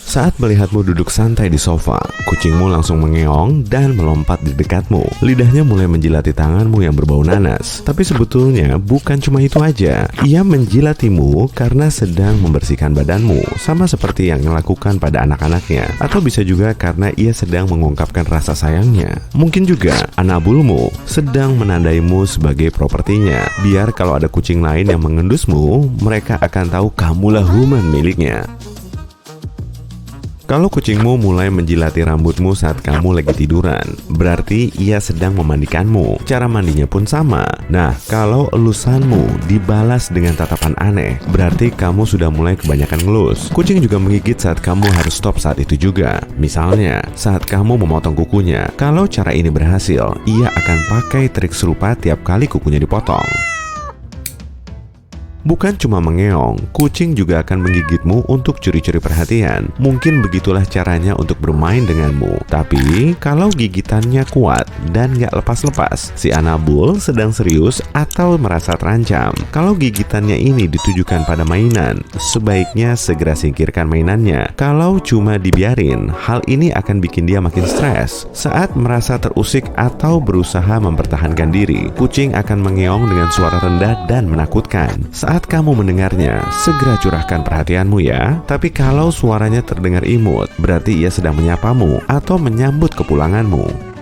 Saat melihatmu duduk santai di sofa, kucingmu langsung mengeong dan melompat di dekatmu. Lidahnya mulai menjilati tanganmu yang berbau nanas. Tapi sebetulnya bukan cuma itu aja. Ia menjilatimu karena sedang membersihkan badanmu, sama seperti yang dilakukan pada anak-anaknya. Atau bisa juga karena ia sedang mengungkapkan rasa sayangnya. Mungkin juga anak bulmu sedang menandaimu sebagai propertinya. Biar kalau ada kucing lain yang mengendusmu, mereka akan tahu kamulah human miliknya. Kalau kucingmu mulai menjilati rambutmu saat kamu lagi tiduran, berarti ia sedang memandikanmu. Cara mandinya pun sama. Nah, kalau elusanmu dibalas dengan tatapan aneh, berarti kamu sudah mulai kebanyakan ngelus. Kucing juga menggigit saat kamu harus stop saat itu juga. Misalnya, saat kamu memotong kukunya. Kalau cara ini berhasil, ia akan pakai trik serupa tiap kali kukunya dipotong. Bukan cuma mengeong, kucing juga akan menggigitmu untuk curi-curi perhatian. Mungkin begitulah caranya untuk bermain denganmu. Tapi, kalau gigitannya kuat dan gak lepas-lepas, si Anabul sedang serius atau merasa terancam. Kalau gigitannya ini ditujukan pada mainan, sebaiknya segera singkirkan mainannya. Kalau cuma dibiarin, hal ini akan bikin dia makin stres. Saat merasa terusik atau berusaha mempertahankan diri, kucing akan mengeong dengan suara rendah dan menakutkan. Saat kamu mendengarnya, segera curahkan perhatianmu ya. Tapi kalau suaranya terdengar imut, berarti ia sedang menyapamu atau menyambut kepulanganmu.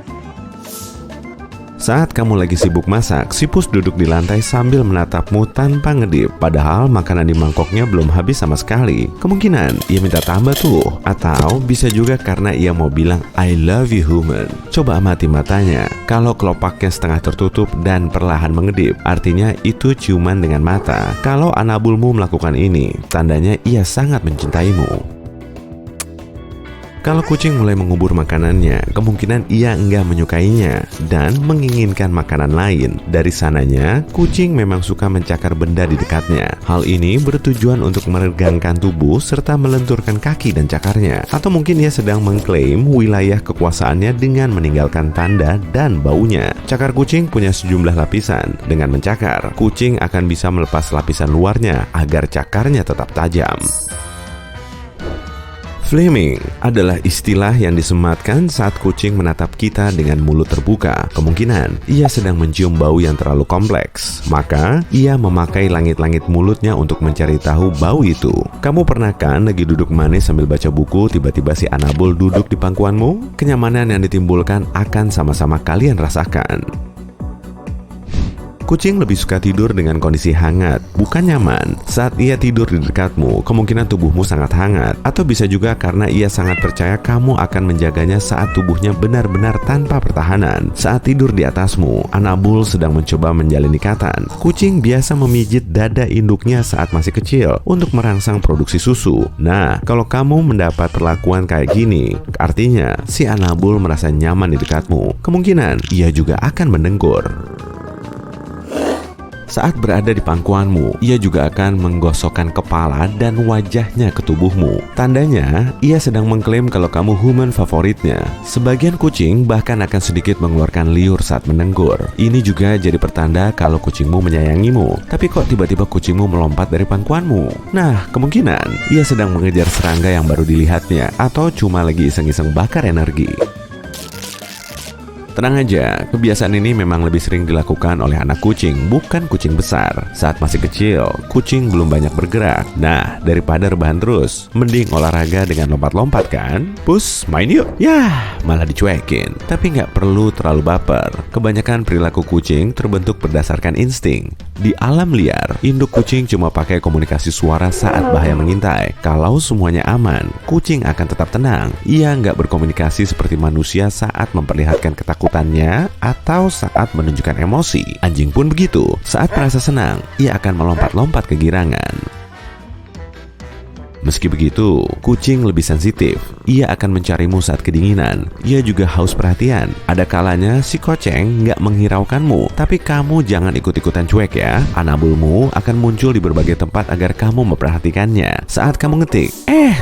Saat kamu lagi sibuk masak, si Pus duduk di lantai sambil menatapmu tanpa ngedip. Padahal makanan di mangkoknya belum habis sama sekali. Kemungkinan ia minta tambah tuh. Atau bisa juga karena ia mau bilang I love you human. Coba amati matanya. Kalau kelopaknya setengah tertutup dan perlahan mengedip, artinya itu ciuman dengan mata. Kalau Anabulmu melakukan ini, tandanya ia sangat mencintaimu. Kalau kucing mulai mengubur makanannya, kemungkinan ia enggak menyukainya dan menginginkan makanan lain. Dari sananya, kucing memang suka mencakar benda di dekatnya. Hal ini bertujuan untuk meregangkan tubuh serta melenturkan kaki dan cakarnya. Atau mungkin ia sedang mengklaim wilayah kekuasaannya dengan meninggalkan tanda dan baunya. Cakar kucing punya sejumlah lapisan. Dengan mencakar, kucing akan bisa melepas lapisan luarnya agar cakarnya tetap tajam. Flaming adalah istilah yang disematkan saat kucing menatap kita dengan mulut terbuka. Kemungkinan ia sedang mencium bau yang terlalu kompleks. Maka ia memakai langit-langit mulutnya untuk mencari tahu bau itu. Kamu pernah kan lagi duduk manis sambil baca buku, tiba-tiba si Anabul duduk di pangkuanmu? Kenyamanan yang ditimbulkan akan sama-sama kalian rasakan. Kucing lebih suka tidur dengan kondisi hangat, bukan nyaman. Saat ia tidur di dekatmu, kemungkinan tubuhmu sangat hangat. Atau bisa juga karena ia sangat percaya kamu akan menjaganya saat tubuhnya benar-benar tanpa pertahanan. Saat tidur di atasmu, Anabul sedang mencoba menjalin ikatan. Kucing biasa memijit dada induknya saat masih kecil untuk merangsang produksi susu. Nah, kalau kamu mendapat perlakuan kayak gini, artinya si Anabul merasa nyaman di dekatmu. Kemungkinan ia juga akan mendengkur. Saat berada di pangkuanmu, ia juga akan menggosokkan kepala dan wajahnya ke tubuhmu. Tandanya, ia sedang mengklaim kalau kamu human favoritnya. Sebagian kucing bahkan akan sedikit mengeluarkan liur saat mendengkur. Ini juga jadi pertanda kalau kucingmu menyayangimu. Tapi kok tiba-tiba kucingmu melompat dari pangkuanmu? Nah, kemungkinan ia sedang mengejar serangga yang baru dilihatnya, atau cuma lagi iseng-iseng bakar energi. Tenang aja, kebiasaan ini memang lebih sering dilakukan oleh anak kucing, bukan kucing besar. Saat masih kecil, kucing belum banyak bergerak. Nah, daripada rebahan terus, mending olahraga dengan lompat-lompat kan? Pus, main yuk! Yah, malah dicuekin. Tapi nggak perlu terlalu baper. Kebanyakan perilaku kucing terbentuk berdasarkan insting. Di alam liar, induk kucing cuma pakai komunikasi suara saat bahaya mengintai. Kalau semuanya aman, kucing akan tetap tenang. Ia nggak berkomunikasi seperti manusia saat memperlihatkan ketakutannya atau saat menunjukkan emosi. Anjing pun begitu. Saat merasa senang, ia akan melompat-lompat kegirangan. Meski begitu, kucing lebih sensitif. Ia akan mencarimu saat kedinginan. Ia juga haus perhatian. Ada kalanya si koceng nggak menghiraukanmu, tapi kamu jangan ikut-ikutan cuek ya. Anabulmu akan muncul di berbagai tempat agar kamu memperhatikannya. Saat kamu ngetik,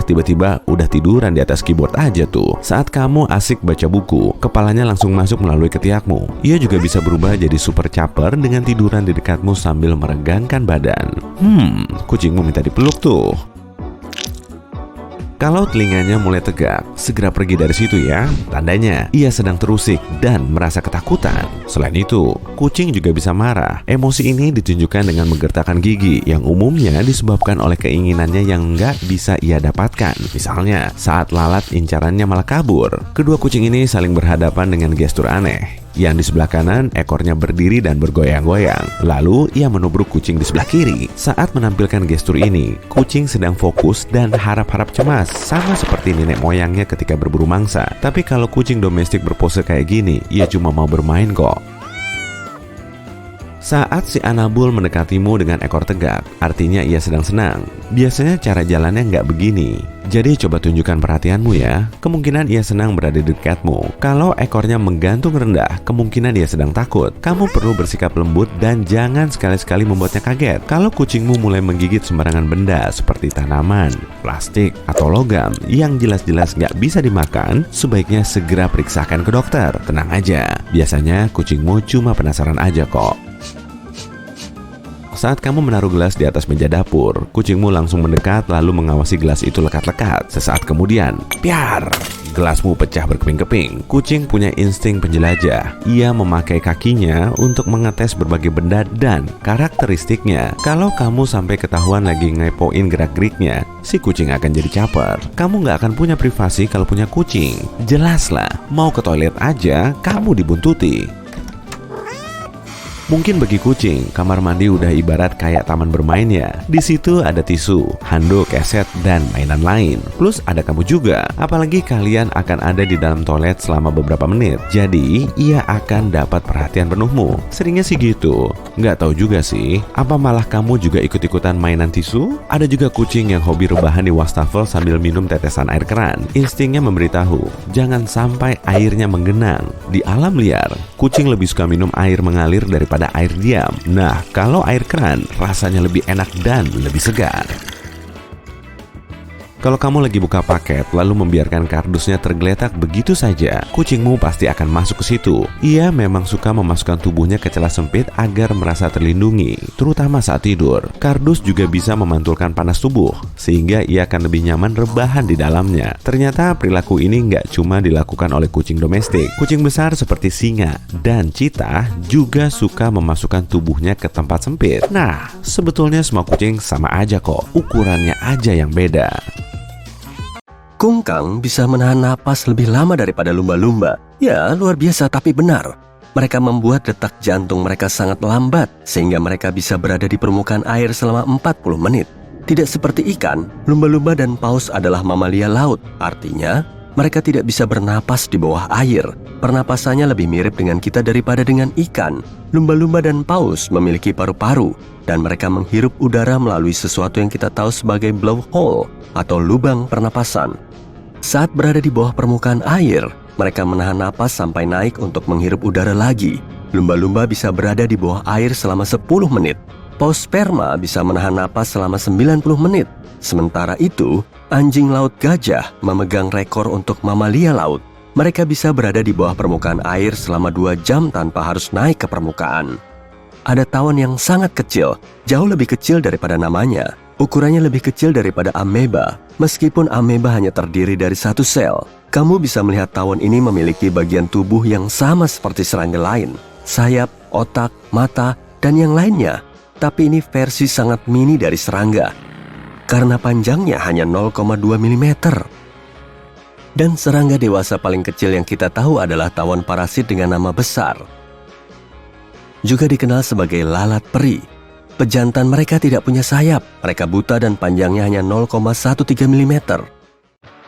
tiba-tiba udah tiduran di atas keyboard aja tuh. Saat kamu asik baca buku, kepalanya langsung masuk melalui ketiakmu. Ia juga bisa berubah jadi super caper dengan tiduran di dekatmu sambil meregangkan badan. Kucingmu minta dipeluk tuh. Kalau telinganya mulai tegak, segera pergi dari situ ya. Tandanya ia sedang terusik dan merasa ketakutan. Selain itu, kucing juga bisa marah. Emosi ini ditunjukkan dengan menggertakkan gigi yang umumnya disebabkan oleh keinginannya yang nggak bisa ia dapatkan. Misalnya, saat lalat incarannya malah kabur. Kedua kucing ini saling berhadapan dengan gestur aneh. Yang di sebelah kanan, ekornya berdiri dan bergoyang-goyang. Lalu, ia menubruk kucing di sebelah kiri. Saat menampilkan gestur ini, kucing sedang fokus dan harap-harap cemas. Sama seperti nenek moyangnya ketika berburu mangsa. Tapi kalau kucing domestik berpose kayak gini, ia cuma mau bermain kok. Saat si Anabul mendekatimu dengan ekor tegak, artinya ia sedang senang. Biasanya cara jalannya nggak begini. Jadi coba tunjukkan perhatianmu ya. Kemungkinan ia senang berada di dekatmu. Kalau ekornya menggantung rendah, kemungkinan ia sedang takut. Kamu perlu bersikap lembut dan jangan sekali-sekali membuatnya kaget. Kalau kucingmu mulai menggigit sembarangan benda seperti tanaman, plastik, atau logam yang jelas-jelas nggak bisa dimakan, sebaiknya segera periksakan ke dokter. Tenang aja, biasanya kucingmu cuma penasaran aja kok. Saat kamu menaruh gelas di atas meja dapur, kucingmu langsung mendekat lalu mengawasi gelas itu lekat-lekat. Sesaat kemudian, piar! Gelasmu pecah berkeping-keping. Kucing punya insting penjelajah. Ia memakai kakinya untuk mengetes berbagai benda dan karakteristiknya. Kalau kamu sampai ketahuan lagi ngepoin gerak-geriknya, si kucing akan jadi caper. Kamu nggak akan punya privasi kalau punya kucing. Jelas lah, mau ke toilet aja, kamu dibuntuti. Mungkin bagi kucing, kamar mandi udah ibarat kayak taman bermain ya. Di situ ada tisu, handuk, keset, dan mainan lain. Plus ada kamu juga. Apalagi kalian akan ada di dalam toilet selama beberapa menit. Jadi, ia akan dapat perhatian penuhmu. Seringnya sih gitu. Nggak tahu juga sih, apa malah kamu juga ikut-ikutan mainan tisu? Ada juga kucing yang hobi rebahan di wastafel sambil minum tetesan air keran. Instingnya memberitahu, jangan sampai airnya menggenang. Di alam liar, kucing lebih suka minum air mengalir daripada air diam. Nah, kalau air keran rasanya lebih enak dan lebih segar. Kalau kamu lagi buka paket lalu membiarkan kardusnya tergeletak begitu saja, kucingmu pasti akan masuk ke situ. Ia memang suka memasukkan tubuhnya ke celah sempit agar merasa terlindungi, terutama saat tidur. Kardus juga bisa memantulkan panas tubuh, sehingga ia akan lebih nyaman rebahan di dalamnya. Ternyata perilaku ini nggak cuma dilakukan oleh kucing domestik. Kucing besar seperti singa dan cheetah juga suka memasukkan tubuhnya ke tempat sempit. Nah, sebetulnya semua kucing sama aja kok, ukurannya aja yang beda. Kungkang bisa menahan napas lebih lama daripada lumba-lumba. Ya, luar biasa tapi benar. Mereka membuat detak jantung mereka sangat lambat, sehingga mereka bisa berada di permukaan air selama 40 menit. Tidak seperti ikan, lumba-lumba dan paus adalah mamalia laut. Artinya, mereka tidak bisa bernapas di bawah air. Pernapasannya lebih mirip dengan kita daripada dengan ikan. Lumba-lumba dan paus memiliki paru-paru, dan mereka menghirup udara melalui sesuatu yang kita tahu sebagai blowhole atau lubang pernapasan. Saat berada di bawah permukaan air, mereka menahan napas sampai naik untuk menghirup udara lagi. Lumba-lumba bisa berada di bawah air selama 10 menit. Paus sperma bisa menahan napas selama 90 menit. Sementara itu, anjing laut gajah memegang rekor untuk mamalia laut. Mereka bisa berada di bawah permukaan air selama 2 jam tanpa harus naik ke permukaan. Ada tawon yang sangat kecil, jauh lebih kecil daripada namanya. Ukurannya lebih kecil daripada ameba. Meskipun ameba hanya terdiri dari 1 sel, kamu bisa melihat tawon ini memiliki bagian tubuh yang sama seperti serangga lain. Sayap, otak, mata, dan yang lainnya. Tapi ini versi sangat mini dari serangga, karena panjangnya hanya 0,2 mm. Dan serangga dewasa paling kecil yang kita tahu adalah tawon parasit dengan nama besar, juga dikenal sebagai lalat peri. Pejantan mereka tidak punya sayap, mereka buta dan panjangnya hanya 0,13 mm.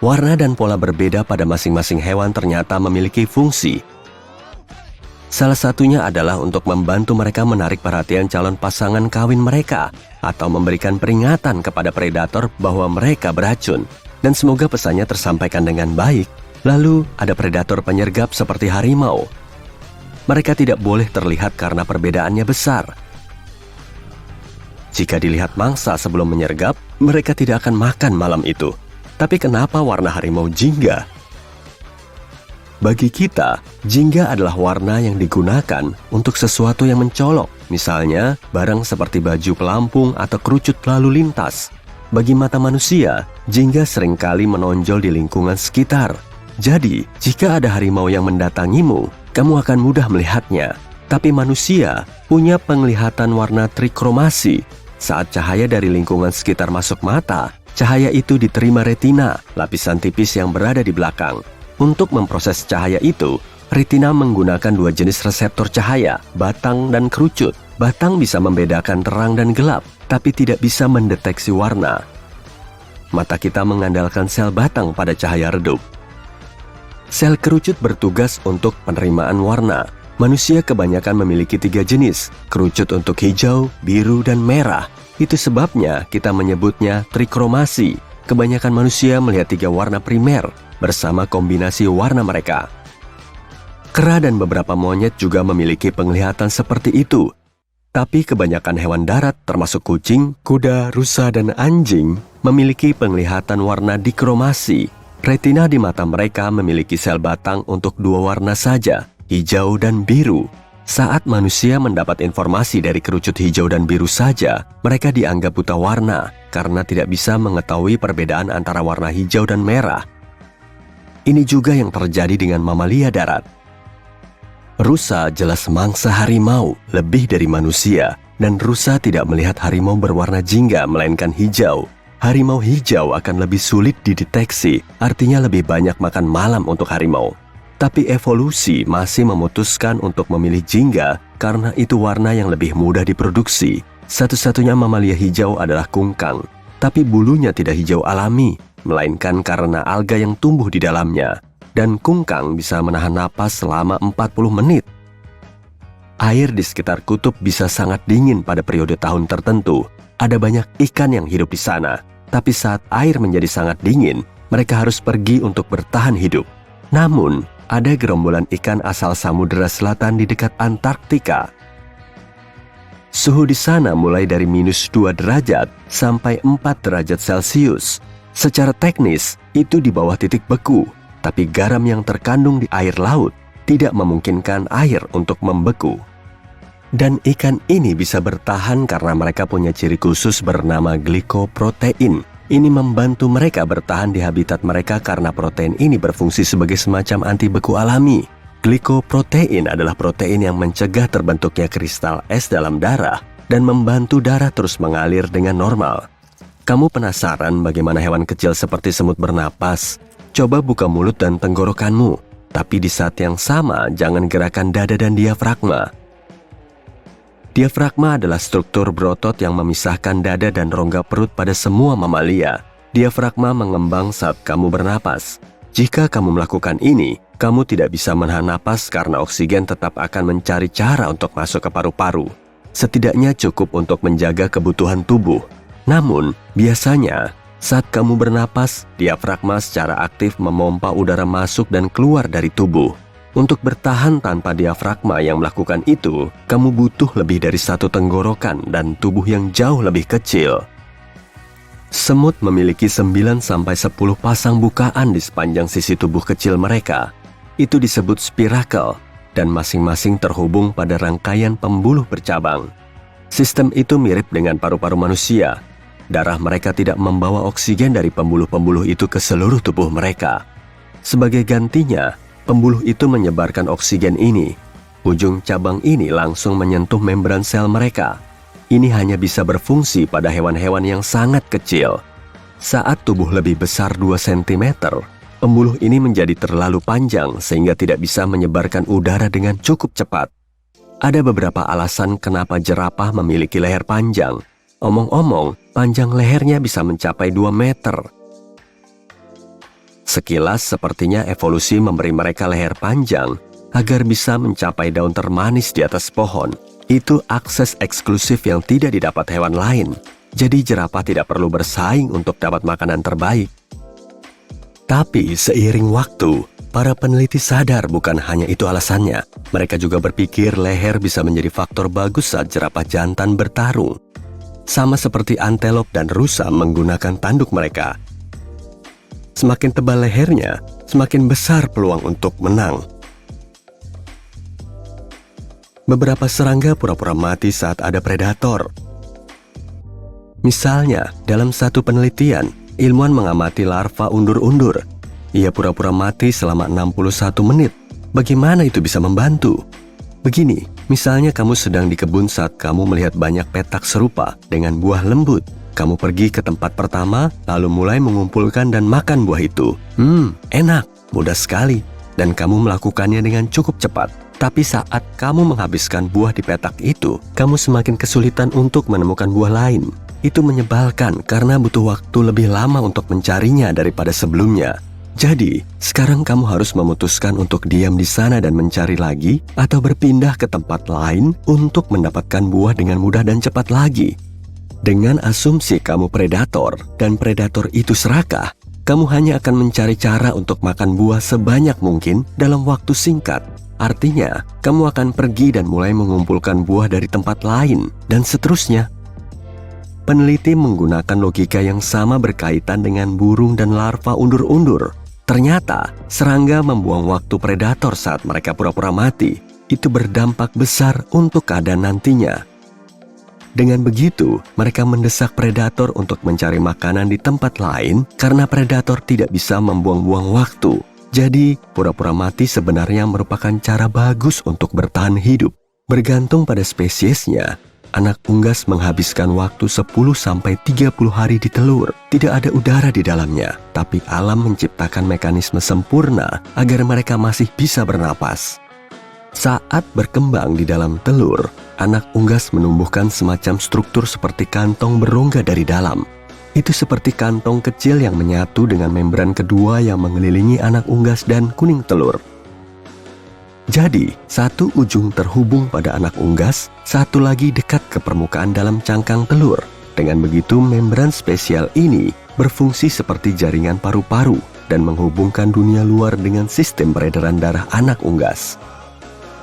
Warna dan pola berbeda pada masing-masing hewan ternyata memiliki fungsi. Salah satunya adalah untuk membantu mereka menarik perhatian calon pasangan kawin mereka, atau memberikan peringatan kepada predator bahwa mereka beracun. Dan semoga pesannya tersampaikan dengan baik. Lalu ada predator penyergap seperti harimau. Mereka tidak boleh terlihat karena perbedaannya besar. Jika dilihat mangsa sebelum menyergap, mereka tidak akan makan malam itu. Tapi kenapa warna harimau jingga? Bagi kita, jingga adalah warna yang digunakan untuk sesuatu yang mencolok. Misalnya, barang seperti baju pelampung atau kerucut lalu lintas. Bagi mata manusia, jingga seringkali menonjol di lingkungan sekitar. Jadi, jika ada harimau yang mendatangimu, kamu akan mudah melihatnya. Tapi manusia punya penglihatan warna trikromasi. Saat cahaya dari lingkungan sekitar masuk mata, cahaya itu diterima retina, lapisan tipis yang berada di belakang. Untuk memproses cahaya itu, retina menggunakan dua jenis reseptor cahaya, batang dan kerucut. Batang bisa membedakan terang dan gelap, tapi tidak bisa mendeteksi warna. Mata kita mengandalkan sel batang pada cahaya redup. Sel kerucut bertugas untuk penerimaan warna. Manusia kebanyakan memiliki 3 jenis, kerucut untuk hijau, biru, dan merah. Itu sebabnya kita menyebutnya trikromasi. Kebanyakan manusia melihat 3 warna primer bersama kombinasi warna mereka. Kera dan beberapa monyet juga memiliki penglihatan seperti itu. Tapi kebanyakan hewan darat termasuk kucing, kuda, rusa, dan anjing memiliki penglihatan warna dikromasi. Retina di mata mereka memiliki sel batang untuk 2 warna saja, hijau dan biru. Saat manusia mendapat informasi dari kerucut hijau dan biru saja, mereka dianggap buta warna karena tidak bisa mengetahui perbedaan antara warna hijau dan merah. Ini juga yang terjadi dengan mamalia darat. Rusa jelas mangsa harimau lebih dari manusia, dan rusa tidak melihat harimau berwarna jingga melainkan hijau. Harimau hijau akan lebih sulit dideteksi, artinya lebih banyak makan malam untuk harimau. Tapi evolusi masih memutuskan untuk memilih jingga karena itu warna yang lebih mudah diproduksi. Satu-satunya mamalia hijau adalah kungkang, tapi bulunya tidak hijau alami, melainkan karena alga yang tumbuh di dalamnya. Dan kungkang bisa menahan napas selama 40 menit. Air di sekitar kutub bisa sangat dingin pada periode tahun tertentu. Ada banyak ikan yang hidup di sana, tapi saat air menjadi sangat dingin, mereka harus pergi untuk bertahan hidup. Namun, ada gerombolan ikan asal Samudera Selatan di dekat Antarktika. Suhu di sana mulai dari -2 derajat sampai 4 derajat Celcius. Secara teknis, itu di bawah titik beku, tapi garam yang terkandung di air laut tidak memungkinkan air untuk membeku. Dan ikan ini bisa bertahan karena mereka punya ciri khusus bernama glikoprotein. Ini membantu mereka bertahan di habitat mereka karena protein ini berfungsi sebagai semacam anti beku alami. Glikoprotein adalah protein yang mencegah terbentuknya kristal es dalam darah dan membantu darah terus mengalir dengan normal. Kamu penasaran bagaimana hewan kecil seperti semut bernapas? Coba buka mulut dan tenggorokanmu, tapi di saat yang sama jangan gerakan dada dan diafragma. Diafragma adalah struktur berotot yang memisahkan dada dan rongga perut pada semua mamalia. Diafragma mengembang saat kamu bernapas. Jika kamu melakukan ini, kamu tidak bisa menahan napas karena oksigen tetap akan mencari cara untuk masuk ke paru-paru. Setidaknya cukup untuk menjaga kebutuhan tubuh. Namun, biasanya, saat kamu bernapas, diafragma secara aktif memompa udara masuk dan keluar dari tubuh. Untuk bertahan tanpa diafragma yang melakukan itu, kamu butuh lebih dari 1 tenggorokan dan tubuh yang jauh lebih kecil. Semut memiliki 9-10 pasang bukaan di sepanjang sisi tubuh kecil mereka. Itu disebut spirakel, dan masing-masing terhubung pada rangkaian pembuluh bercabang. Sistem itu mirip dengan paru-paru manusia. Darah mereka tidak membawa oksigen dari pembuluh-pembuluh itu ke seluruh tubuh mereka. Sebagai gantinya, pembuluh itu menyebarkan oksigen ini. Ujung cabang ini langsung menyentuh membran sel mereka. Ini hanya bisa berfungsi pada hewan-hewan yang sangat kecil. Saat tubuh lebih besar 2 cm, pembuluh ini menjadi terlalu panjang sehingga tidak bisa menyebarkan udara dengan cukup cepat. Ada beberapa alasan kenapa jerapah memiliki leher panjang. Omong-omong, panjang lehernya bisa mencapai 2 meter. Sekilas sepertinya evolusi memberi mereka leher panjang agar bisa mencapai daun termanis di atas pohon. Itu akses eksklusif yang tidak didapat hewan lain. Jadi jerapah tidak perlu bersaing untuk dapat makanan terbaik. Tapi seiring waktu, para peneliti sadar bukan hanya itu alasannya. Mereka juga berpikir leher bisa menjadi faktor bagus saat jerapah jantan bertarung. Sama seperti antelop dan rusa menggunakan tanduk mereka. Semakin tebal lehernya, semakin besar peluang untuk menang. Beberapa serangga pura-pura mati saat ada predator. Misalnya, dalam satu penelitian, ilmuwan mengamati larva undur-undur. Ia pura-pura mati selama 61 menit. Bagaimana itu bisa membantu? Begini, misalnya kamu sedang di kebun saat kamu melihat banyak petak serupa dengan buah lembut. Kamu pergi ke tempat pertama, lalu mulai mengumpulkan dan makan buah itu. Enak, mudah sekali. Dan kamu melakukannya dengan cukup cepat. Tapi saat kamu menghabiskan buah di petak itu, kamu semakin kesulitan untuk menemukan buah lain. Itu menyebalkan karena butuh waktu lebih lama untuk mencarinya daripada sebelumnya. Jadi, sekarang kamu harus memutuskan untuk diam di sana dan mencari lagi, atau berpindah ke tempat lain untuk mendapatkan buah dengan mudah dan cepat lagi. Dengan asumsi kamu predator, dan predator itu serakah, kamu hanya akan mencari cara untuk makan buah sebanyak mungkin dalam waktu singkat. Artinya, kamu akan pergi dan mulai mengumpulkan buah dari tempat lain, dan seterusnya. Peneliti menggunakan logika yang sama berkaitan dengan burung dan larva undur-undur. Ternyata, serangga membuang waktu predator saat mereka pura-pura mati. Itu berdampak besar untuk keadaan nantinya. Dengan begitu, mereka mendesak predator untuk mencari makanan di tempat lain karena predator tidak bisa membuang-buang waktu. Jadi, pura-pura mati sebenarnya merupakan cara bagus untuk bertahan hidup. Bergantung pada spesiesnya, anak unggas menghabiskan waktu 10-30 hari di telur. Tidak ada udara di dalamnya, tapi alam menciptakan mekanisme sempurna agar mereka masih bisa bernapas. Saat berkembang di dalam telur, anak unggas menumbuhkan semacam struktur seperti kantong berongga dari dalam. Itu seperti kantong kecil yang menyatu dengan membran kedua yang mengelilingi anak unggas dan kuning telur. Jadi, satu ujung terhubung pada anak unggas, satu lagi dekat ke permukaan dalam cangkang telur. Dengan begitu, membran spesial ini berfungsi seperti jaringan paru-paru dan menghubungkan dunia luar dengan sistem peredaran darah anak unggas.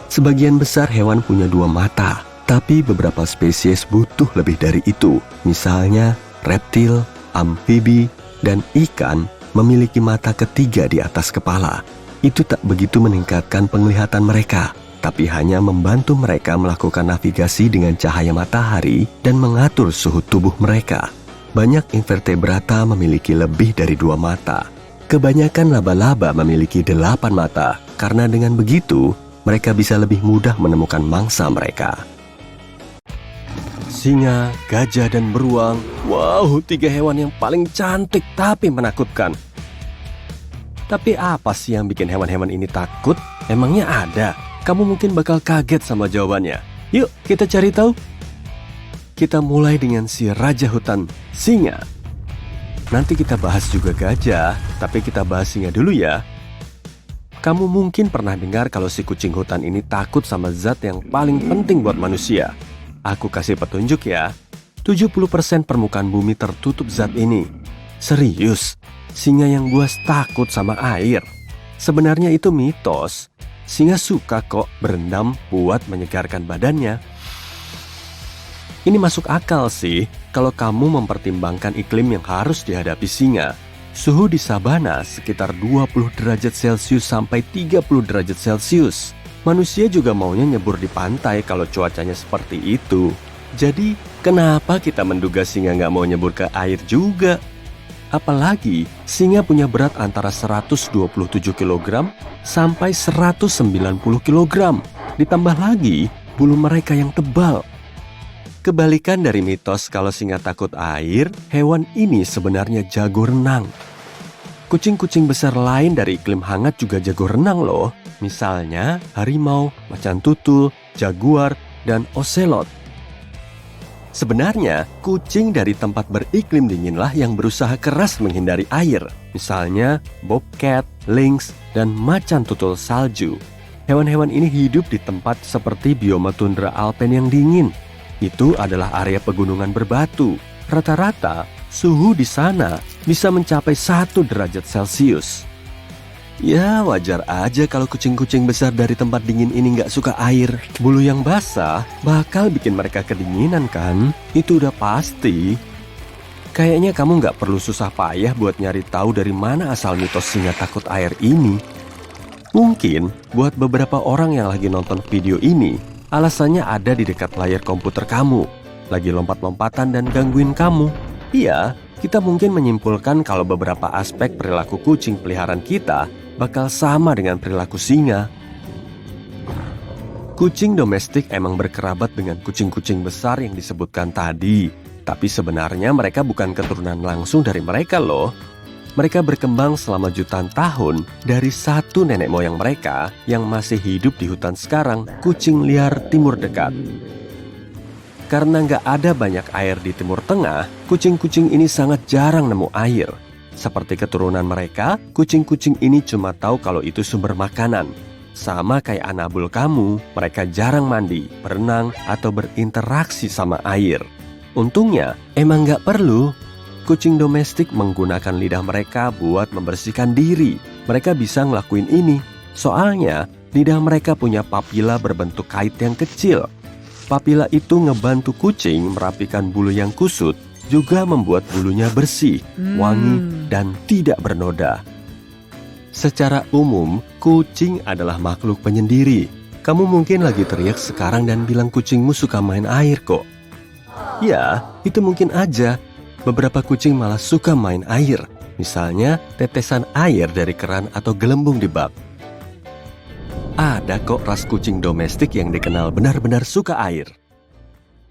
Sebagian besar hewan punya 2 mata, tapi beberapa spesies butuh lebih dari itu. Misalnya, reptil, amfibi, dan ikan memiliki mata ketiga di atas kepala. Itu tak begitu meningkatkan penglihatan mereka, tapi hanya membantu mereka melakukan navigasi dengan cahaya matahari dan mengatur suhu tubuh mereka. Banyak invertebrata memiliki lebih dari 2 mata. Kebanyakan laba-laba memiliki 8 mata, karena dengan begitu, mereka bisa lebih mudah menemukan mangsa mereka. Singa, gajah, dan beruang. Wow, 3 hewan yang paling cantik tapi menakutkan. Tapi apa sih yang bikin hewan-hewan ini takut? Emangnya ada? Kamu mungkin bakal kaget sama jawabannya. Yuk, kita cari tahu. Kita mulai dengan si raja hutan, singa. Nanti kita bahas juga gajah, tapi kita bahas singa dulu ya. Kamu mungkin pernah dengar kalau si kucing hutan ini takut sama zat yang paling penting buat manusia. Aku kasih petunjuk ya. 70% permukaan bumi tertutup zat ini. Serius? Singa yang buas takut sama air? Sebenarnya itu mitos. Singa suka kok berendam buat menyegarkan badannya. Ini masuk akal sih kalau kamu mempertimbangkan iklim yang harus dihadapi singa. Suhu di sabana sekitar 20 derajat Celcius sampai 30 derajat Celcius. Manusia juga maunya nyebur di pantai kalau cuacanya seperti itu. Jadi, kenapa kita menduga singa nggak mau nyebur ke air juga? Apalagi, singa punya berat antara 127 kg sampai 190 kg. Ditambah lagi, bulu mereka yang tebal. Kebalikan dari mitos kalau singa takut air, hewan ini sebenarnya jago renang. Kucing-kucing besar lain dari iklim hangat juga jago renang loh. Misalnya, harimau, macan tutul, jaguar, dan ocelot. Sebenarnya, kucing dari tempat beriklim dinginlah yang berusaha keras menghindari air. Misalnya, bobcat, lynx, dan macan tutul salju. Hewan-hewan ini hidup di tempat seperti bioma tundra alpen yang dingin. Itu adalah area pegunungan berbatu. Rata-rata, suhu di sana bisa mencapai 1 derajat Celcius. Ya, wajar aja kalau kucing-kucing besar dari tempat dingin ini nggak suka air. Bulu yang basah bakal bikin mereka kedinginan kan? Itu udah pasti. Kayaknya kamu nggak perlu susah payah buat nyari tahu dari mana asal mitos singa takut air ini. Mungkin buat beberapa orang yang lagi nonton video ini, alasannya ada di dekat layar komputer kamu. lagi lompat-lompatan dan gangguin kamu. Iya, kita mungkin menyimpulkan kalau beberapa aspek perilaku kucing peliharaan kita bakal sama dengan perilaku singa. Kucing domestik emang berkerabat dengan kucing-kucing besar yang disebutkan tadi, tapi sebenarnya mereka bukan keturunan langsung dari mereka loh. Mereka berkembang selama jutaan tahun dari satu nenek moyang mereka yang masih hidup di hutan sekarang, kucing liar Timur Dekat. Karena nggak ada banyak air di Timur Tengah, kucing-kucing ini sangat jarang nemu air. Seperti keturunan mereka, kucing-kucing ini cuma tahu kalau itu sumber makanan. Sama kayak anabul kamu, mereka jarang mandi, berenang, atau berinteraksi sama air. Untungnya, emang nggak perlu. Kucing domestik menggunakan lidah mereka buat membersihkan diri. Mereka bisa ngelakuin ini. Soalnya, lidah mereka punya papila berbentuk kait yang kecil. Papila itu ngebantu kucing merapikan bulu yang kusut, juga membuat bulunya bersih, wangi, dan tidak bernoda. Secara umum, kucing adalah makhluk penyendiri. Kamu mungkin lagi teriak sekarang dan bilang kucingmu suka main air kok. Ya, itu mungkin aja. Beberapa kucing malah suka main air, misalnya tetesan air dari keran atau gelembung di bak. Ada kok ras kucing domestik yang dikenal benar-benar suka air.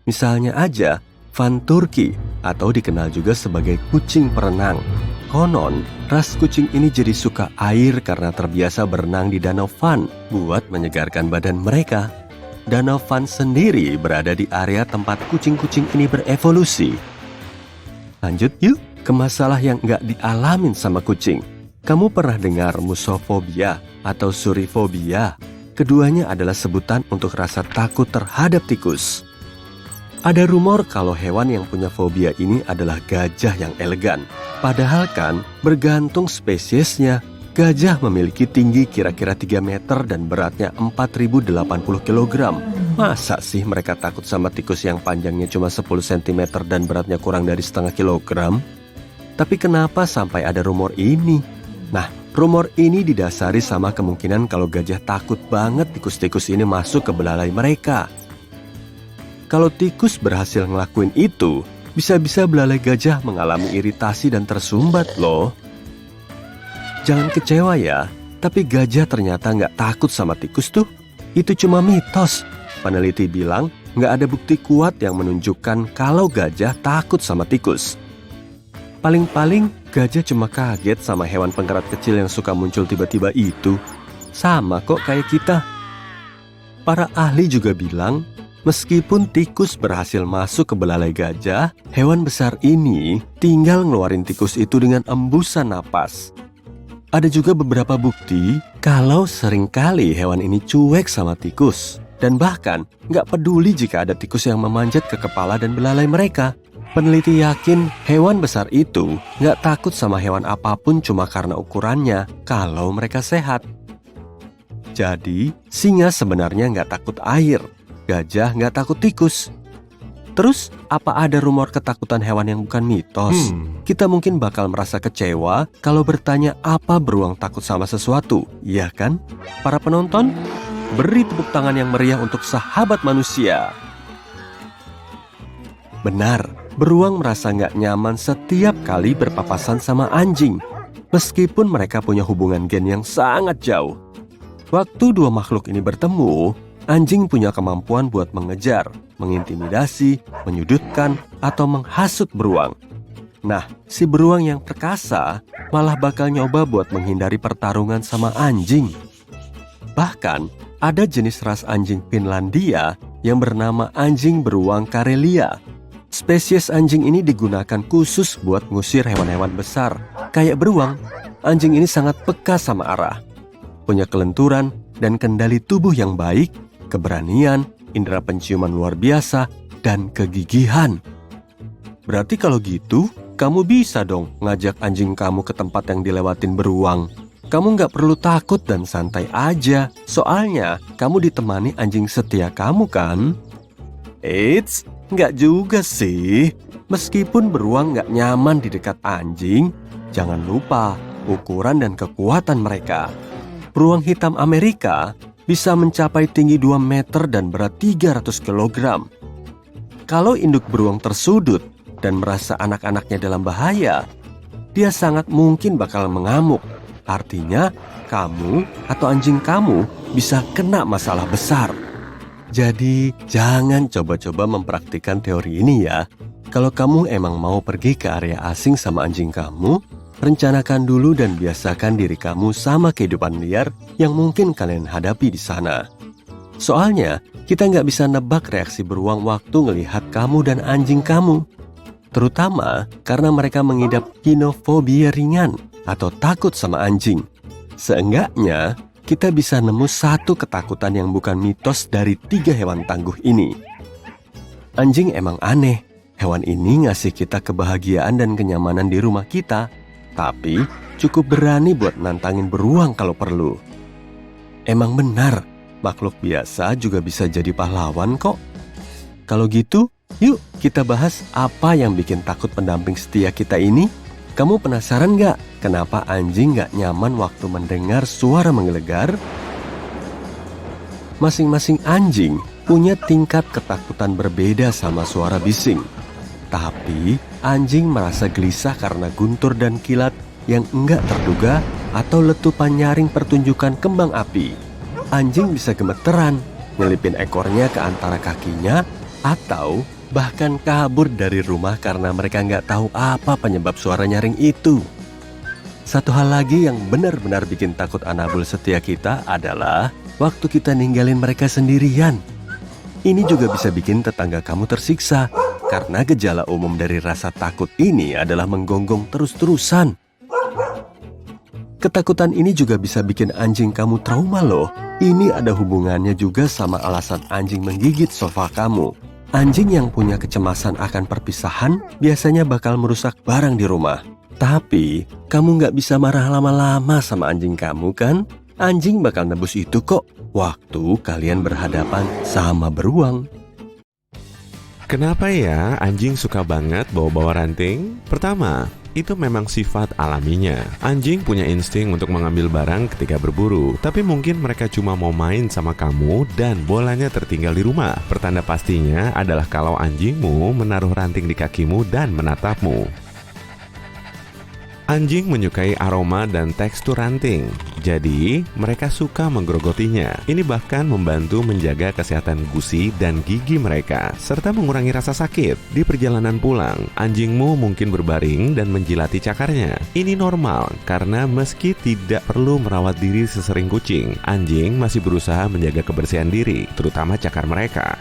Misalnya aja, Van Turkey atau dikenal juga sebagai kucing perenang. Konon, ras kucing ini jadi suka air karena terbiasa berenang di Danau Van buat menyegarkan badan mereka. Danau Van sendiri berada di area tempat kucing-kucing ini berevolusi. Lanjut yuk ke masalah yang nggak dialamin sama kucing. Kamu pernah dengar musofobia atau surifobia? Keduanya adalah sebutan untuk rasa takut terhadap tikus. Ada rumor kalau hewan yang punya fobia ini adalah gajah yang elegan. Padahal kan bergantung spesiesnya. Gajah memiliki tinggi kira-kira 3 meter dan beratnya 4080 kg. Masa sih mereka takut sama tikus yang panjangnya cuma 10 cm dan beratnya kurang dari setengah kilogram? Tapi kenapa sampai ada rumor ini? Nah, rumor ini didasari sama kemungkinan kalau gajah takut banget tikus-tikus ini masuk ke belalai mereka. Kalau tikus berhasil ngelakuin itu, bisa-bisa belalai gajah mengalami iritasi dan tersumbat loh. Jangan kecewa ya, tapi gajah ternyata nggak takut sama tikus tuh. Itu cuma mitos. Peneliti bilang nggak ada bukti kuat yang menunjukkan kalau gajah takut sama tikus. Paling-paling gajah cuma kaget sama hewan penggerak kecil yang suka muncul tiba-tiba itu. Sama kok kayak kita. Para ahli juga bilang, meskipun tikus berhasil masuk ke belalai gajah, hewan besar ini tinggal ngeluarin tikus itu dengan embusan napas. Ada juga beberapa bukti kalau seringkali hewan ini cuek sama tikus. Dan bahkan nggak peduli jika ada tikus yang memanjat ke kepala dan belalai mereka. Peneliti yakin hewan besar itu nggak takut sama hewan apapun cuma karena ukurannya kalau mereka sehat. Jadi, singa sebenarnya nggak takut air. Gajah nggak takut tikus. Terus, apa ada rumor ketakutan hewan yang bukan mitos? Kita mungkin bakal merasa kecewa kalau bertanya apa beruang takut sama sesuatu, iya kan? Para penonton, beri tepuk tangan yang meriah untuk sahabat manusia. Benar, beruang merasa nggak nyaman setiap kali berpapasan sama anjing, meskipun mereka punya hubungan gen yang sangat jauh. Waktu dua makhluk ini bertemu, anjing punya kemampuan buat mengejar, mengintimidasi, menyudutkan, atau menghasut beruang. Nah, si beruang yang perkasa malah bakal nyoba buat menghindari pertarungan sama anjing. Bahkan, ada jenis ras anjing Finlandia yang bernama anjing beruang Karelia. Spesies anjing ini digunakan khusus buat ngusir hewan-hewan besar. Kayak beruang, anjing ini sangat peka sama arah. Punya kelenturan dan kendali tubuh yang baik, keberanian, indera penciuman luar biasa, dan kegigihan. Berarti kalau gitu, kamu bisa dong ngajak anjing kamu ke tempat yang dilewatin beruang. Kamu nggak perlu takut dan santai aja, soalnya kamu ditemani anjing setia kamu kan? Eits, nggak juga sih. Meskipun beruang nggak nyaman di dekat anjing, jangan lupa ukuran dan kekuatan mereka. Beruang hitam Amerika bisa mencapai tinggi 2 meter dan berat 300 kg. Kalau induk beruang tersudut dan merasa anak-anaknya dalam bahaya, dia sangat mungkin bakal mengamuk. Artinya, kamu atau anjing kamu bisa kena masalah besar. Jadi, jangan coba-coba mempraktikkan teori ini ya. Kalau kamu emang mau pergi ke area asing sama anjing kamu, rencanakan dulu dan biasakan diri kamu sama kehidupan liar yang mungkin kalian hadapi di sana. Soalnya, kita nggak bisa nebak reaksi beruang waktu ngelihat kamu dan anjing kamu. Terutama karena mereka mengidap kinofobia ringan atau takut sama anjing. Seenggaknya, kita bisa nemu satu ketakutan yang bukan mitos dari 3 hewan tangguh ini. Anjing emang aneh. Hewan ini ngasih kita kebahagiaan dan kenyamanan di rumah kita, tapi cukup berani buat nantangin beruang kalau perlu. Emang benar, makhluk biasa juga bisa jadi pahlawan kok. Kalau gitu, yuk kita bahas apa yang bikin takut pendamping setia kita ini. Kamu penasaran nggak kenapa anjing nggak nyaman waktu mendengar suara menggelegar? Masing-masing anjing punya tingkat ketakutan berbeda sama suara bising. Tapi anjing merasa gelisah karena guntur dan kilat yang enggak terduga atau letupan nyaring pertunjukan kembang api. Anjing bisa gemeteran, nyelipin ekornya ke antara kakinya, atau bahkan kabur dari rumah karena mereka nggak tahu apa penyebab suara nyaring itu. Satu hal lagi yang benar-benar bikin takut anabul setia kita adalah waktu kita ninggalin mereka sendirian. Ini juga bisa bikin tetangga kamu tersiksa, karena gejala umum dari rasa takut ini adalah menggonggong terus-terusan. Ketakutan ini juga bisa bikin anjing kamu trauma loh. Ini ada hubungannya juga sama alasan anjing menggigit sofa kamu. Anjing yang punya kecemasan akan perpisahan biasanya bakal merusak barang di rumah. Tapi, kamu nggak bisa marah lama-lama sama anjing kamu kan? Anjing bakal nebus itu kok waktu kalian berhadapan sama beruang. Kenapa ya anjing suka banget bawa-bawa ranting? Pertama, itu memang sifat alaminya. Anjing punya insting untuk mengambil barang ketika berburu, tapi mungkin mereka cuma mau main sama kamu dan bolanya tertinggal di rumah. Pertanda pastinya adalah kalau anjingmu menaruh ranting di kakimu dan menatapmu. Anjing menyukai aroma dan tekstur ranting, jadi mereka suka menggerogotinya. Ini bahkan membantu menjaga kesehatan gusi dan gigi mereka, serta mengurangi rasa sakit. Di perjalanan pulang, anjingmu mungkin berbaring dan menjilati cakarnya. Ini normal, karena meski tidak perlu merawat diri sesering kucing, anjing masih berusaha menjaga kebersihan diri, terutama cakar mereka.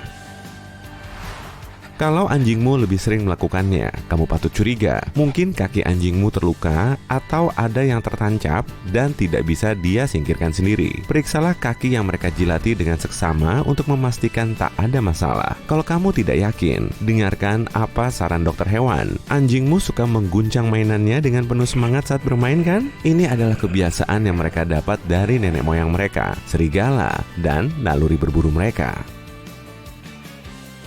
Kalau anjingmu lebih sering melakukannya, kamu patut curiga. Mungkin kaki anjingmu terluka atau ada yang tertancap dan tidak bisa dia singkirkan sendiri. Periksalah kaki yang mereka jilati dengan seksama untuk memastikan tak ada masalah. Kalau kamu tidak yakin, dengarkan apa saran dokter hewan. Anjingmu suka mengguncang mainannya dengan penuh semangat saat bermain kan? Ini adalah kebiasaan yang mereka dapat dari nenek moyang mereka, serigala, dan naluri berburu mereka.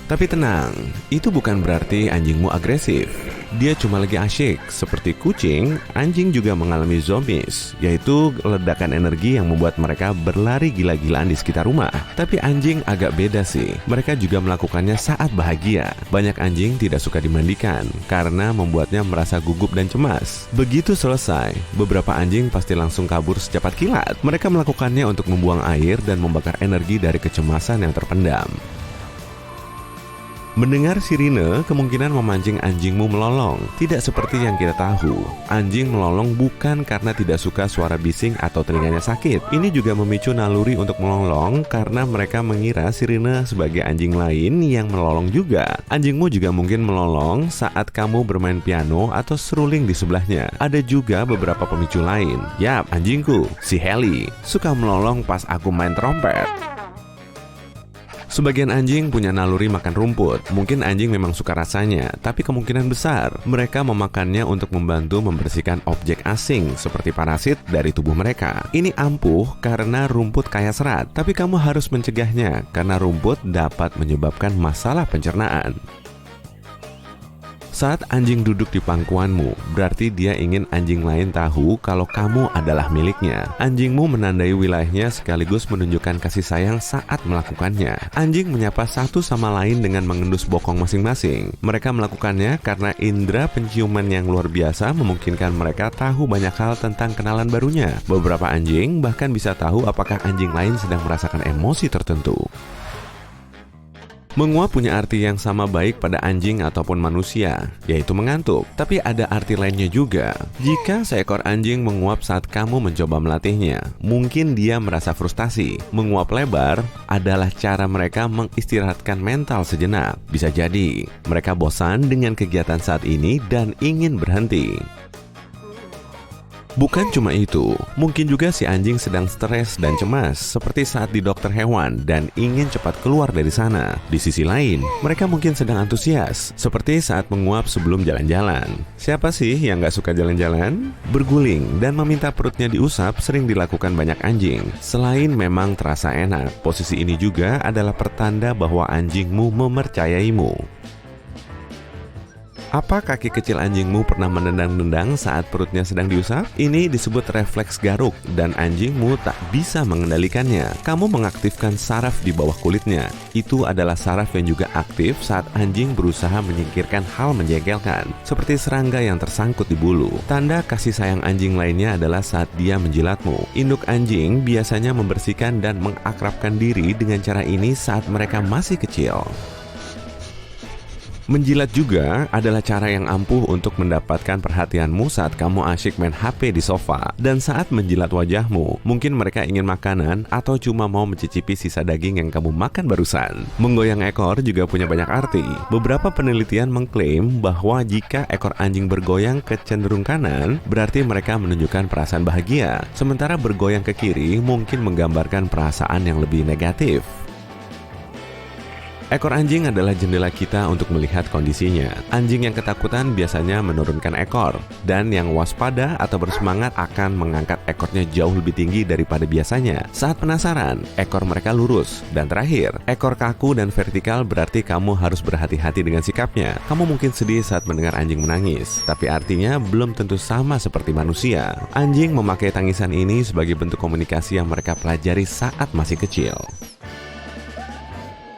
Tapi tenang, itu bukan berarti anjingmu agresif. Dia cuma lagi asyik. Seperti kucing, anjing juga mengalami zoomies, yaitu ledakan energi yang membuat mereka berlari gila-gilaan di sekitar rumah. Tapi anjing agak beda sih. Mereka juga melakukannya saat bahagia. Banyak anjing tidak suka dimandikan karena membuatnya merasa gugup dan cemas. Begitu selesai, beberapa anjing pasti langsung kabur secepat kilat. Mereka melakukannya untuk membuang air dan membakar energi dari kecemasan yang terpendam. Mendengar sirine kemungkinan memancing anjingmu melolong. Tidak seperti yang kita tahu, anjing melolong bukan karena tidak suka suara bising atau telinganya sakit. Ini juga memicu naluri untuk melolong karena mereka mengira sirine sebagai anjing lain yang melolong juga. Anjingmu juga mungkin melolong saat kamu bermain piano atau seruling di sebelahnya. Ada juga beberapa pemicu lain. Yap, anjingku, si Heli, suka melolong pas aku main trompet. Sebagian anjing punya naluri makan rumput. Mungkin anjing memang suka rasanya, tapi kemungkinan besar mereka memakannya untuk membantu membersihkan objek asing seperti parasit dari tubuh mereka. Ini ampuh karena rumput kaya serat, tapi kamu harus mencegahnya karena rumput dapat menyebabkan masalah pencernaan. Saat anjing duduk di pangkuanmu, berarti dia ingin anjing lain tahu kalau kamu adalah miliknya. Anjingmu menandai wilayahnya sekaligus menunjukkan kasih sayang saat melakukannya. Anjing menyapa satu sama lain dengan mengendus bokong masing-masing. Mereka melakukannya karena indera penciuman yang luar biasa memungkinkan mereka tahu banyak hal tentang kenalan barunya. Beberapa anjing bahkan bisa tahu apakah anjing lain sedang merasakan emosi tertentu. Menguap punya arti yang sama baik pada anjing ataupun manusia, yaitu mengantuk. Tapi ada arti lainnya juga. Jika seekor anjing menguap saat kamu mencoba melatihnya, mungkin dia merasa frustasi. Menguap lebar adalah cara mereka mengistirahatkan mental sejenak. Bisa jadi mereka bosan dengan kegiatan saat ini dan ingin berhenti. Bukan cuma itu, mungkin juga si anjing sedang stres dan cemas seperti saat di dokter hewan dan ingin cepat keluar dari sana. Di sisi lain, mereka mungkin sedang antusias seperti saat menguap sebelum jalan-jalan. Siapa sih yang gak suka jalan-jalan? Berguling dan meminta perutnya diusap sering dilakukan banyak anjing. Selain memang terasa enak, posisi ini juga adalah pertanda bahwa anjingmu mempercayaimu. Apa kaki kecil anjingmu pernah menendang-nendang saat perutnya sedang diusap? Ini disebut refleks garuk dan anjingmu tak bisa mengendalikannya. Kamu mengaktifkan saraf di bawah kulitnya. Itu adalah saraf yang juga aktif saat anjing berusaha menyingkirkan hal menjengkelkan, seperti serangga yang tersangkut di bulu. Tanda kasih sayang anjing lainnya adalah saat dia menjilatmu. Induk anjing biasanya membersihkan dan mengakrabkan diri dengan cara ini saat mereka masih kecil. Menjilat juga adalah cara yang ampuh untuk mendapatkan perhatianmu saat kamu asyik main HP di sofa. Dan saat menjilat wajahmu, mungkin mereka ingin makanan atau cuma mau mencicipi sisa daging yang kamu makan barusan. Menggoyang ekor juga punya banyak arti. Beberapa penelitian mengklaim bahwa jika ekor anjing bergoyang ke cenderung kanan, berarti mereka menunjukkan perasaan bahagia. Sementara bergoyang ke kiri mungkin menggambarkan perasaan yang lebih negatif. Ekor anjing adalah jendela kita untuk melihat kondisinya. Anjing yang ketakutan biasanya menurunkan ekor, dan yang waspada atau bersemangat akan mengangkat ekornya jauh lebih tinggi daripada biasanya. Saat penasaran, ekor mereka lurus. Dan terakhir, ekor kaku dan vertikal berarti kamu harus berhati-hati dengan sikapnya. Kamu mungkin sedih saat mendengar anjing menangis, tapi artinya belum tentu sama seperti manusia. Anjing memakai tangisan ini sebagai bentuk komunikasi yang mereka pelajari saat masih kecil.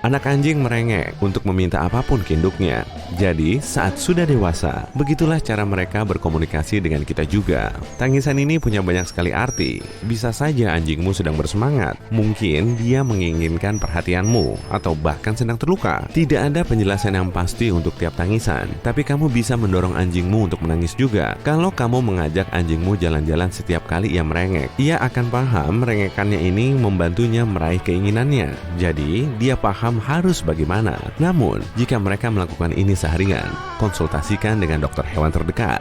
Anak anjing merengek untuk meminta apapun ke induknya. Jadi, saat sudah dewasa, begitulah cara mereka berkomunikasi dengan kita juga. Tangisan ini punya banyak sekali arti. Bisa saja anjingmu sedang bersemangat. Mungkin dia menginginkan perhatianmu, atau bahkan sedang terluka. Tidak ada penjelasan yang pasti untuk tiap tangisan, tapi kamu bisa mendorong anjingmu untuk menangis juga. Kalau kamu mengajak anjingmu jalan-jalan setiap kali ia merengek, ia akan paham merengekannya ini membantunya meraih keinginannya. Jadi, dia paham harus bagaimana. Namun, jika mereka melakukan ini seharian, konsultasikan dengan dokter hewan terdekat.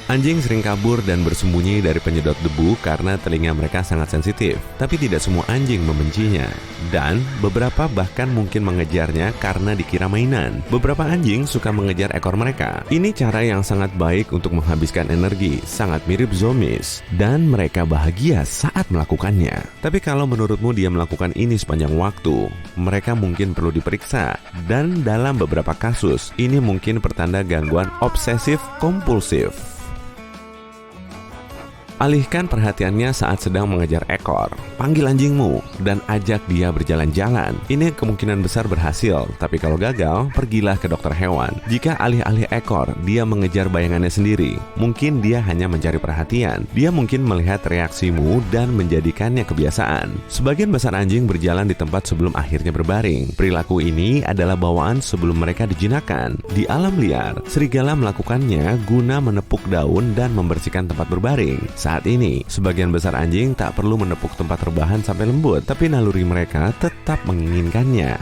Anjing sering kabur dan bersembunyi dari penyedot debu karena telinga mereka sangat sensitif. Tapi tidak semua anjing membencinya. Dan beberapa bahkan mungkin mengejarnya karena dikira mainan. Beberapa anjing suka mengejar ekor mereka. Ini cara yang sangat baik untuk menghabiskan energi, sangat mirip zoomies. Dan mereka bahagia saat melakukannya. Tapi kalau menurutmu dia melakukan ini sepanjang waktu, mereka mungkin perlu diperiksa. Dan dalam beberapa kasus, ini mungkin pertanda gangguan obsesif kompulsif. Alihkan perhatiannya saat sedang mengejar ekor. Panggil anjingmu dan ajak dia berjalan-jalan. Ini kemungkinan besar berhasil, tapi kalau gagal, pergilah ke dokter hewan. Jika alih-alih ekor, dia mengejar bayangannya sendiri, mungkin dia hanya mencari perhatian. Dia mungkin melihat reaksimu dan menjadikannya kebiasaan. Sebagian besar anjing berjalan di tempat sebelum akhirnya berbaring. Perilaku ini adalah bawaan sebelum mereka dijinakkan. Di alam liar, serigala melakukannya guna menepuk daun dan membersihkan tempat berbaring. Saat ini, sebagian besar anjing tak perlu menepuk tempat rebahan sampai lembut, tapi naluri mereka tetap menginginkannya.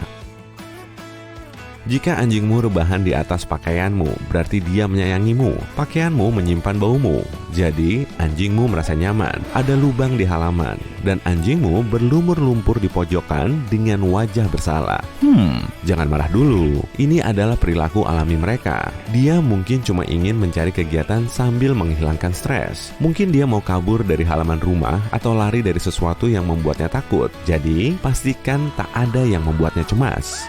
Jika anjingmu rebahan di atas pakaianmu, berarti dia menyayangimu. Pakaianmu menyimpan baumu, jadi anjingmu merasa nyaman. Ada lubang di halaman, dan anjingmu berlumur lumpur di pojokan dengan wajah bersalah. Jangan marah dulu. Ini adalah perilaku alami mereka. Dia mungkin cuma ingin mencari kegiatan sambil menghilangkan stres. Mungkin dia mau kabur dari halaman rumah atau lari dari sesuatu yang membuatnya takut. Jadi, pastikan tak ada yang membuatnya cemas.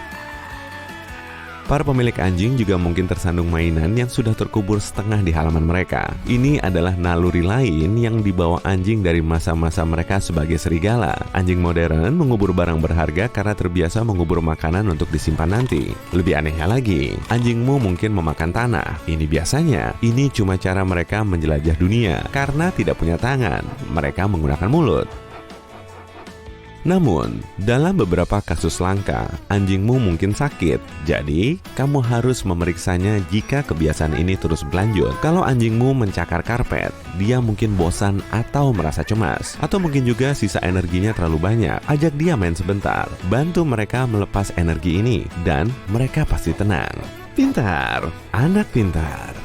Para pemilik anjing juga mungkin tersandung mainan yang sudah terkubur setengah di halaman mereka. Ini adalah naluri lain yang dibawa anjing dari masa-masa mereka sebagai serigala. Anjing modern mengubur barang berharga karena terbiasa mengubur makanan untuk disimpan nanti. Lebih anehnya lagi, anjingmu mungkin memakan tanah. Ini cuma cara mereka menjelajah dunia. Karena tidak punya tangan, mereka menggunakan mulut. Namun, dalam beberapa kasus langka, anjingmu mungkin sakit. Jadi, kamu harus memeriksanya jika kebiasaan ini terus berlanjut. Kalau anjingmu mencakar karpet, dia mungkin bosan atau merasa cemas. Atau mungkin juga sisa energinya terlalu banyak. Ajak dia main sebentar. Bantu mereka melepas energi ini, dan mereka pasti tenang. Pintar, anak pintar.